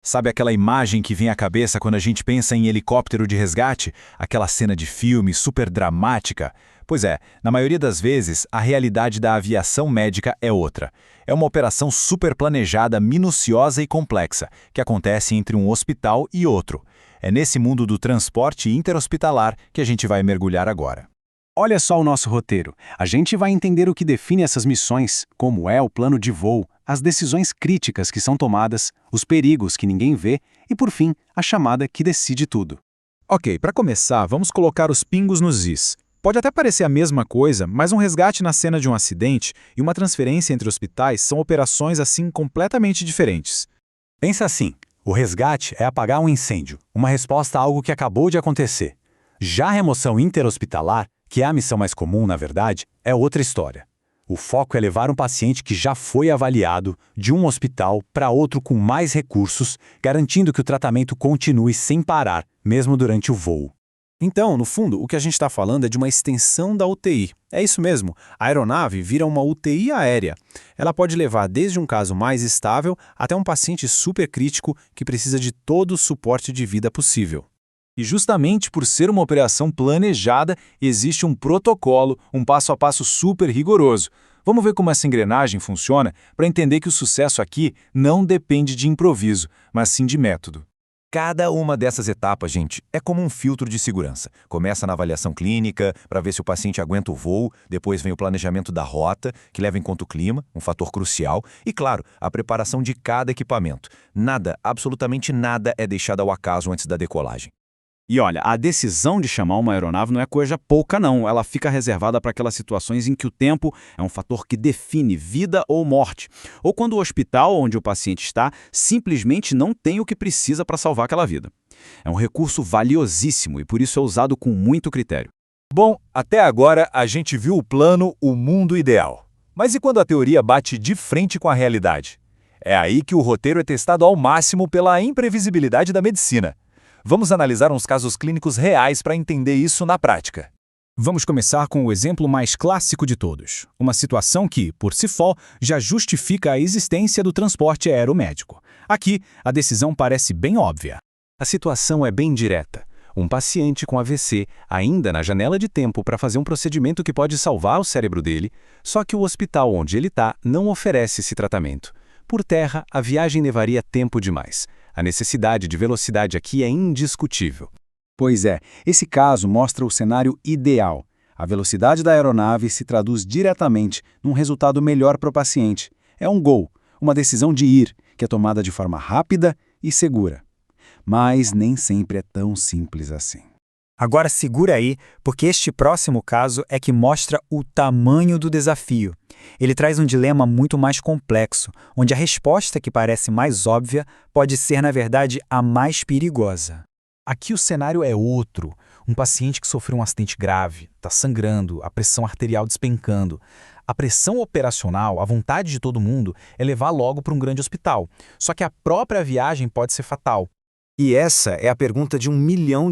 Sabe aquela imagem que vem à cabeça quando a gente pensa em helicóptero de resgate? Aquela cena de filme super dramática? Pois é, na maioria das vezes, a realidade da aviação médica é outra. É uma operação super planejada, minuciosa e complexa, que acontece entre um hospital e outro. É nesse mundo do transporte interhospitalar que a gente vai mergulhar agora. Olha só o nosso roteiro. A gente vai entender o que define essas missões, como é o plano de voo, as decisões críticas que são tomadas, os perigos que ninguém vê e, por fim, a chamada que decide tudo. Ok, para começar, vamos colocar os pingos nos is. Pode até parecer a mesma coisa, mas um resgate na cena de um acidente e uma transferência entre hospitais são operações assim completamente diferentes. Pensa assim, o resgate é apagar um incêndio, uma resposta a algo que acabou de acontecer. Já a remoção interhospitalar, que é a missão mais comum, na verdade, é outra história. O foco é levar um paciente que já foi avaliado de um hospital para outro com mais recursos, garantindo que o tratamento continue sem parar, mesmo durante o voo. Então, no fundo, o que a gente está falando é de uma extensão da UTI. É isso mesmo, a aeronave vira uma UTI aérea. Ela pode levar desde um caso mais estável até um paciente supercrítico que precisa de todo o suporte de vida possível. E justamente por ser uma operação planejada, existe um protocolo, um passo a passo super rigoroso. Vamos ver como essa engrenagem funciona para entender que o sucesso aqui não depende de improviso, mas sim de método. Cada uma dessas etapas, gente, é como um filtro de segurança. Começa na avaliação clínica, para ver se o paciente aguenta o voo, depois vem o planejamento da rota, que leva em conta o clima, um fator crucial, e, claro, a preparação de cada equipamento. Nada, absolutamente nada é deixado ao acaso antes da decolagem. E olha, a decisão de chamar uma aeronave não é coisa pouca não, ela fica reservada para aquelas situações em que o tempo é um fator que define vida ou morte, ou quando o hospital onde o paciente está simplesmente não tem o que precisa para salvar aquela vida. É um recurso valiosíssimo e por isso é usado com muito critério. Bom, até agora a gente viu o plano, o mundo ideal. Mas e quando a teoria bate de frente com a realidade? É aí que o roteiro é testado ao máximo pela imprevisibilidade da medicina. Vamos analisar uns casos clínicos reais para entender isso na prática. Vamos começar com o exemplo mais clássico de todos. Uma situação que, por si só, já justifica a existência do transporte aeromédico. Aqui, a decisão parece bem óbvia. A situação é bem direta. Um paciente com AVC, ainda na janela de tempo para fazer um procedimento que pode salvar o cérebro dele, só que o hospital onde ele está não oferece esse tratamento. Por terra, a viagem levaria tempo demais. A necessidade de velocidade aqui é indiscutível. Pois é, esse caso mostra o cenário ideal. A velocidade da aeronave se traduz diretamente num resultado melhor para o paciente. É um gol, uma decisão de ir, que é tomada de forma rápida e segura. Mas nem sempre é tão simples assim. Agora segura aí, porque este próximo caso é que mostra o tamanho do desafio. Ele traz um dilema muito mais complexo, onde a resposta que parece mais óbvia pode ser, na verdade, a mais perigosa. Aqui o cenário é outro. Um paciente que sofreu um acidente grave, está sangrando, a pressão arterial despencando. A pressão operacional, a vontade de todo mundo, é levar logo para um grande hospital. Só que a própria viagem pode ser fatal. E essa é a pergunta de $1 milhão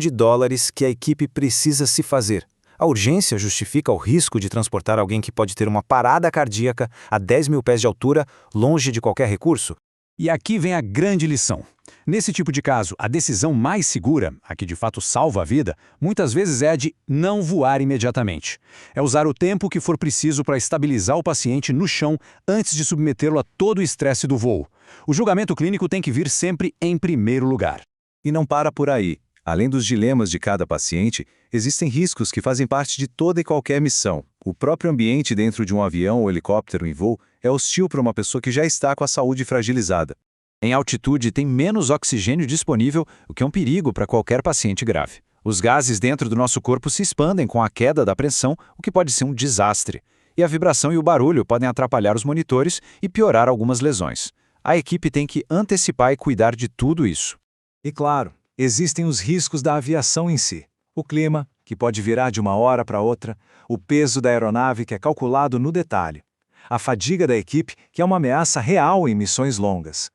que a equipe precisa se fazer. A urgência justifica o risco de transportar alguém que pode ter uma parada cardíaca a 10 mil pés de altura, longe de qualquer recurso? E aqui vem a grande lição. Nesse tipo de caso, a decisão mais segura, a que de fato salva a vida, muitas vezes é a de não voar imediatamente. É usar o tempo que for preciso para estabilizar o paciente no chão antes de submetê-lo a todo o estresse do voo. O julgamento clínico tem que vir sempre em primeiro lugar. E não para por aí. Além dos dilemas de cada paciente, existem riscos que fazem parte de toda e qualquer missão. O próprio ambiente dentro de um avião ou helicóptero em voo é hostil para uma pessoa que já está com a saúde fragilizada. Em altitude tem menos oxigênio disponível, o que é um perigo para qualquer paciente grave. Os gases dentro do nosso corpo se expandem com a queda da pressão, o que pode ser um desastre. E a vibração e o barulho podem atrapalhar os monitores e piorar algumas lesões. A equipe tem que antecipar e cuidar de tudo isso. E claro, existem os riscos da aviação em si. O clima, que pode virar de uma hora para outra, o peso da aeronave, que é calculado no detalhe. A fadiga da equipe, que é uma ameaça real em missões longas.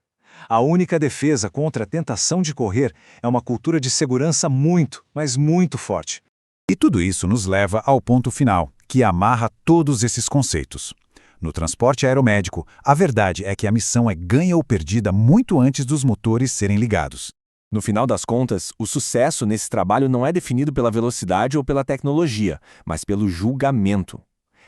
A única defesa contra a tentação de correr é uma cultura de segurança muito, mas muito forte. E tudo isso nos leva ao ponto final, que amarra todos esses conceitos. No transporte aeromédico, a verdade é que a missão é ganha ou perdida muito antes dos motores serem ligados. No final das contas, o sucesso nesse trabalho não é definido pela velocidade ou pela tecnologia, mas pelo julgamento.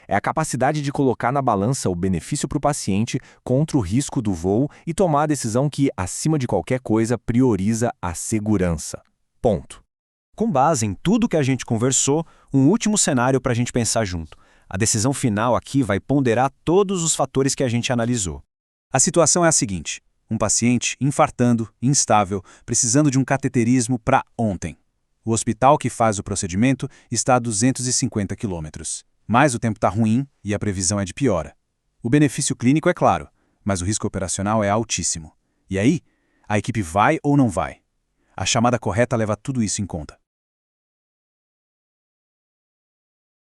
É a capacidade de colocar na balança o benefício para o paciente contra o risco do voo e tomar a decisão que, acima de qualquer coisa, prioriza a segurança. Ponto. Com base em tudo que a gente conversou, um último cenário para a gente pensar junto. A decisão final aqui vai ponderar todos os fatores que a gente analisou. A situação é a seguinte: um paciente infartando, instável, precisando de um cateterismo para ontem. O hospital que faz o procedimento está a 250 quilômetros. Mas o tempo está ruim e a previsão é de piora. O benefício clínico é claro, mas o risco operacional é altíssimo. E aí, a equipe vai ou não vai? A chamada correta leva tudo isso em conta.